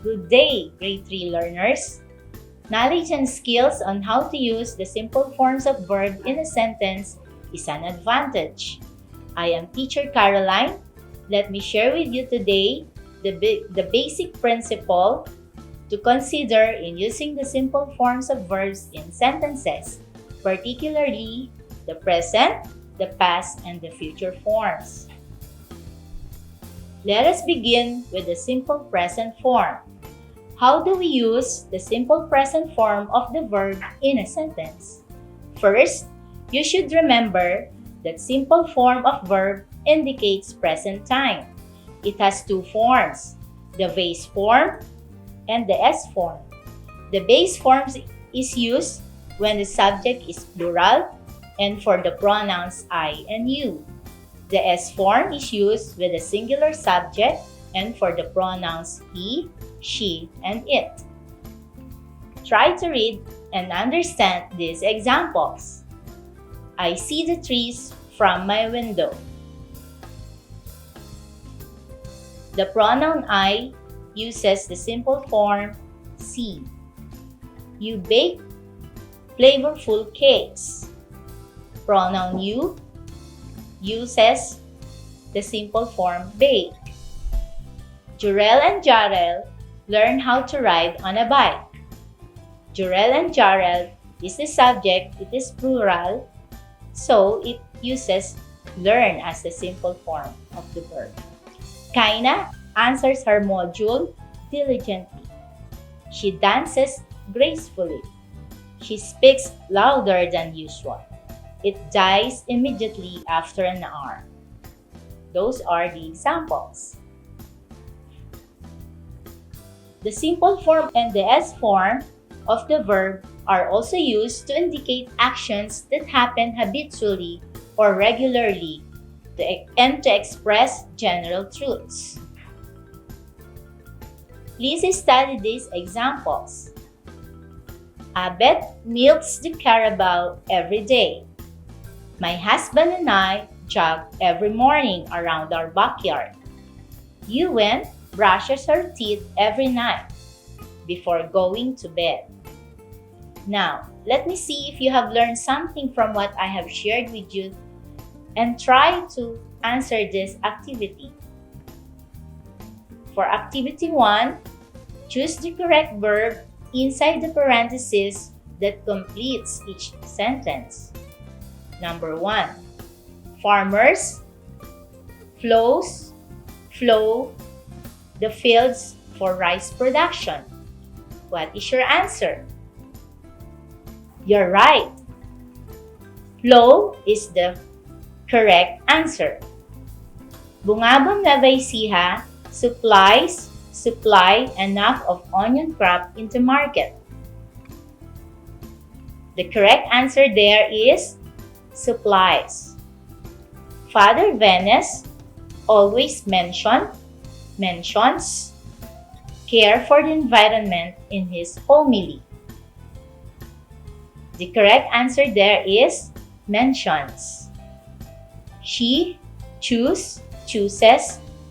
Good day, grade 3 learners! Knowledge and skills on how to use the simple forms of verb in a sentence is an advantage. I am Teacher Caroline. Let me share with you today the basic principle to consider in using the simple forms of verbs in sentences, particularly the present, the past, and the future forms. Let us begin with the simple present form. How do we use the simple present form of the verb in a sentence? First, you should remember that simple form of verb indicates present time. It has two forms, the base form and the S form. The base form is used when the subject is plural and for the pronouns I and you. The S form is used with a singular subject and for the pronouns he, she, and it. Try to read and understand these examples. I see the trees from my window. The pronoun I uses the simple form see. You bake flavorful cakes. Pronoun you uses the simple form bake. Jurel and Jarel learn how to ride on a bike. Jurel and Jarel is the subject, it is plural, so it uses learn as the simple form of the verb. Kaina answers her module diligently. She dances gracefully. She speaks louder than usual. It dies immediately after an hour. Those are the examples. The simple form and the S form of the verb are also used to indicate actions that happen habitually or regularly and to express general truths. Please study these examples. Abed milks the carabao every day. My husband and I jog every morning around our backyard. Ewen brushes her teeth every night before going to bed. Now, let me see if you have learned something from what I have shared with you and try to answer this activity. For activity 1, choose the correct verb inside the parenthesis that completes each sentence. Number 1, farmers, flows, flow, the fields for rice production. What is your answer? You're right. Flow is the correct answer. Bungabong na Vaisiha supply enough of onion crop into market. The correct answer there is supplies. Father Venice always mentions care for the environment in his homily. The correct answer there is mentions. She chooses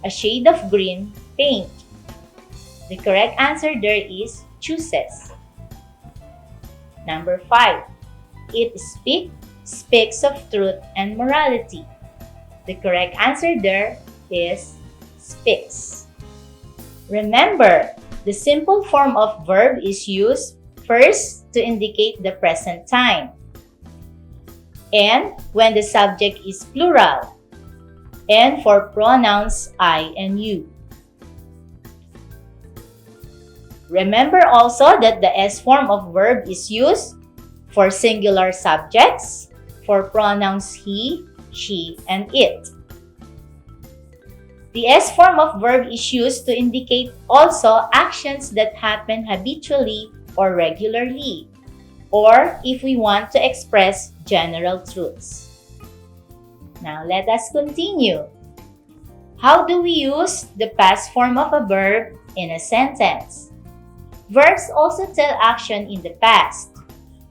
a shade of green paint. The correct answer there is chooses. Number 5. It speaks of truth and morality. The correct answer there is speaks. Remember, the simple form of verb is used first to indicate the present time and when the subject is plural and for pronouns I and you. Remember also that the S form of verb is used for singular subjects, for pronouns he, she, and it. The S form of verb is used to indicate also actions that happen habitually or regularly, or if we want to express general truths. Now let us continue. How do we use the past form of a verb in a sentence? Verbs also tell action in the past.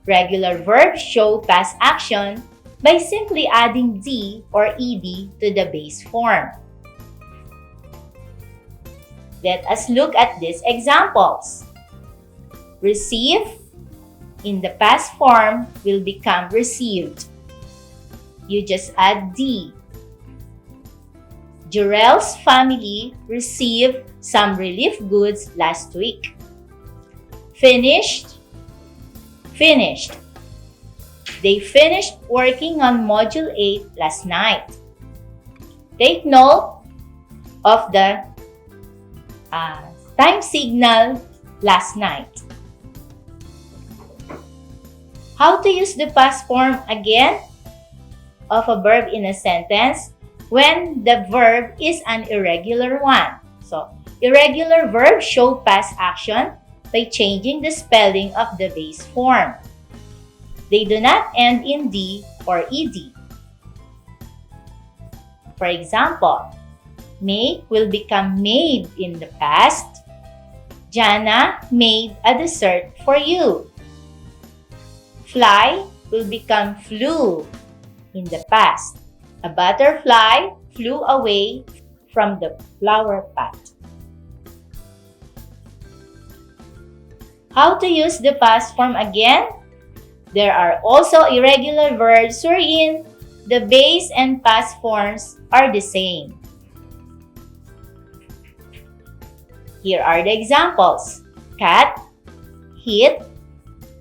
Regular verbs show past action by simply adding D or ED to the base form. Let us look at these examples. Receive in the past form will become received. You just add D. Jorel's family received some relief goods last week. Finished, finished. They finished working on Module 8 last night. Take note of the time signal last night. How to use the past form again of a verb in a sentence when the verb is an irregular one. So, irregular verbs show past action by changing the spelling of the base form. They do not end in D or ED. For example, make will become made in the past. Jana made a dessert for you. Fly will become flew in the past. A butterfly flew away from the flower pot. How to use the past form again? There are also irregular verbs wherein the base and past forms are the same. Here are the examples. Cut, hit,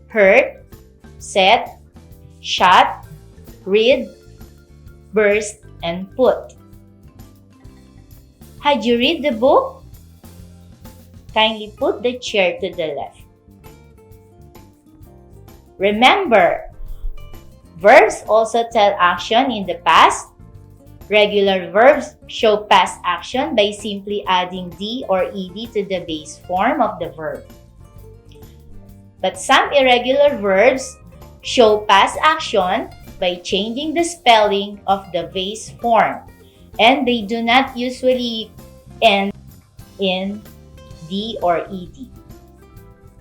hurt, set, shot, read, burst, and put. Had you read the book? Kindly put the chair to the left. Remember, verbs also tell action in the past. Regular verbs show past action by simply adding D or ED to the base form of the verb. But some irregular verbs show past action by changing the spelling of the base form, and they do not usually end in D or ED.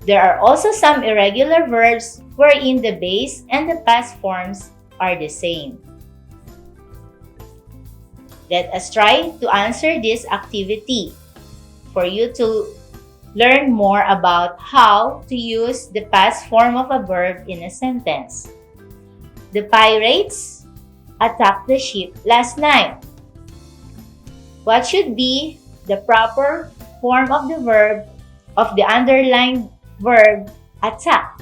There are also some irregular verbs wherein the base and the past forms are the same. Let us try to answer this activity for you to learn more about how to use the past form of a verb in a sentence. The pirates attacked the ship last night. What should be the proper form of the verb of the underlined verb attack?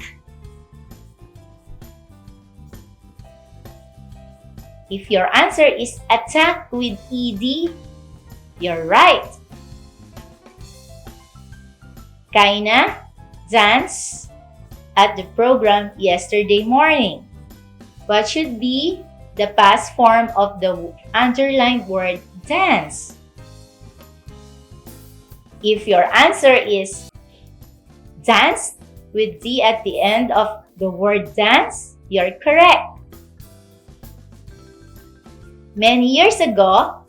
If your answer is attack with ED, you're right. Kaina danced at the program yesterday morning. What should be the past form of the underlined word dance? If your answer is dance with D at the end of the word dance, you're correct. Many years ago,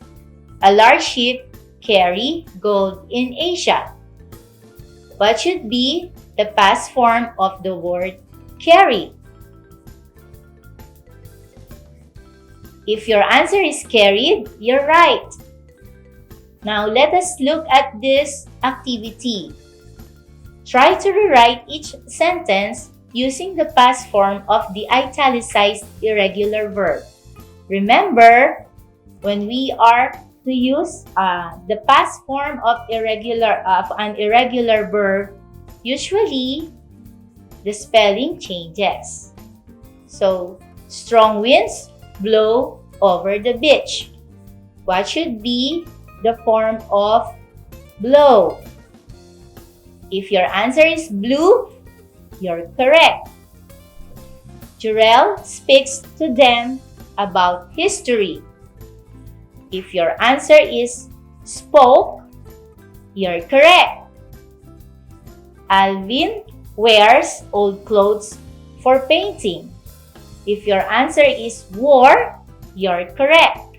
a large ship carried gold in Asia. What should be the past form of the word carry? If your answer is carried, you're right. Now let us look at this activity. Try to rewrite each sentence using the past form of the italicized irregular verb. Remember, when we are to use the past form of an irregular verb, usually the spelling changes. So, strong winds blow over the beach. What should be the form of blow? If your answer is blue, you're correct. Jorel speaks to them about history. If your answer is spoke, you're correct. Alvin wears old clothes for painting. If your answer is wore, you're correct.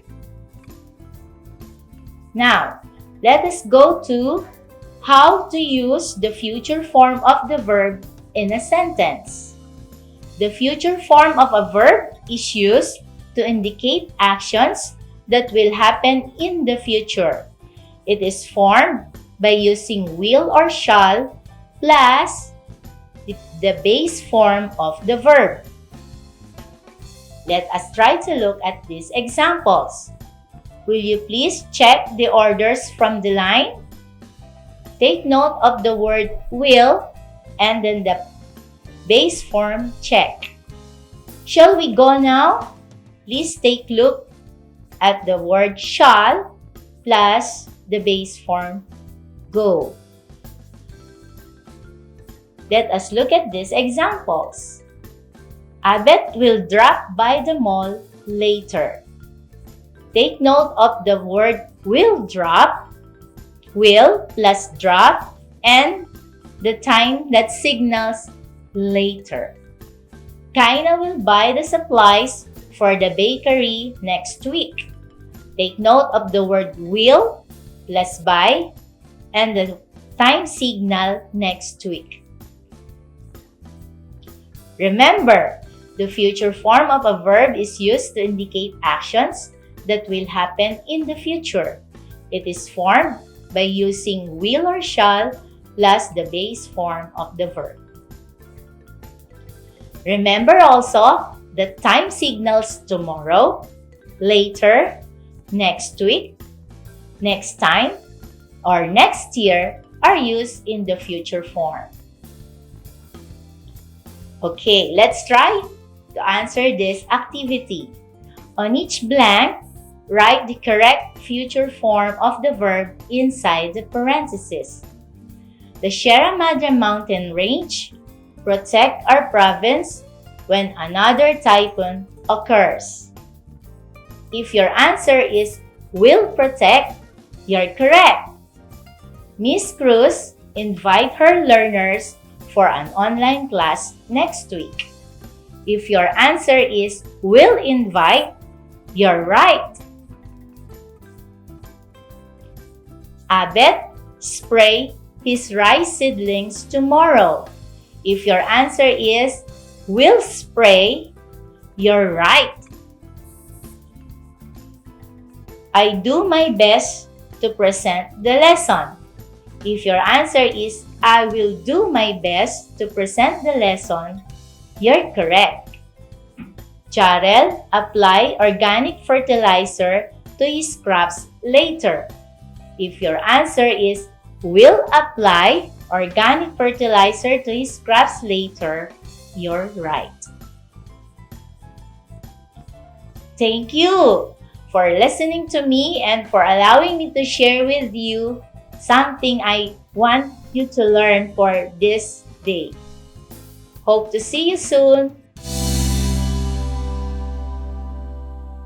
Now, let us go to how to use the future form of the verb in a sentence. The future form of a verb is used to indicate actions that will happen in the future. It is formed by using will or shall plus the base form of the verb. Let us try to look at these examples. Will you please check the orders from the line? Take note of the word will and then the base form check. Shall we go now? Please take a look at the word shall plus the base form go. Let us look at these examples. Abet will drop by the mall later. Take note of the word will drop, will plus drop, and the time that signals later. Kaina will buy the supplies for the bakery next week. Take note of the word will plus buy and the time signal next week. Remember, the future form of a verb is used to indicate actions that will happen in the future. It is formed by using will or shall plus the base form of the verb. Remember also that time signals tomorrow, later, next week, next time, or next year are used in the future form. Okay, let's try to answer this activity. On each blank, write the correct future form of the verb inside the parentheses. The Sierra Madre mountain range protect our province when another typhoon occurs. If your answer is will protect, you're correct. Miss Cruz invite her learners for an online class next week. If your answer is will invite, you're right. Abet spray his rice seedlings tomorrow. If your answer is will spray, you're right. I do my best to present the lesson. If your answer is I will do my best to present the lesson, you're correct. Jarel apply organic fertilizer to his crops later. If your answer is will apply organic fertilizer to his crops later, you're right. Thank you for listening to me and for allowing me to share with you something I want you to learn for this day. Hope to see you soon.